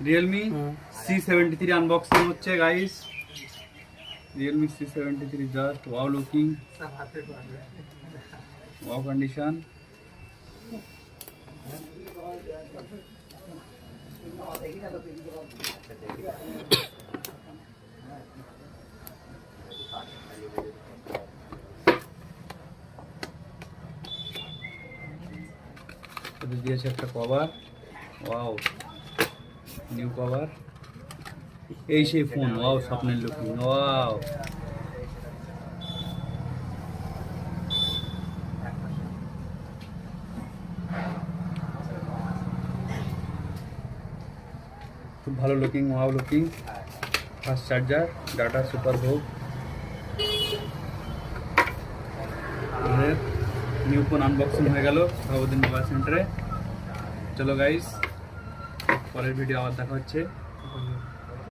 Realme C73 unboxing হচ্ছে guys. Realme C73 just wow looking, wow condition. দিয়েছে একটা cover, wow new cover. এই সেই ফোন, ওয়াও স্বপ্নের লুকিং, ওয়াও। খুব ভালো looking, wow looking. Fast charger, data super ভোগ। আমাদের নিউ ফোন আনবক্সিং হয়ে গেল ভাবুদ্দিন মোবাইল সেন্টারে। চলো গাইস, পরের ভিডিও আবার দেখা হচ্ছে।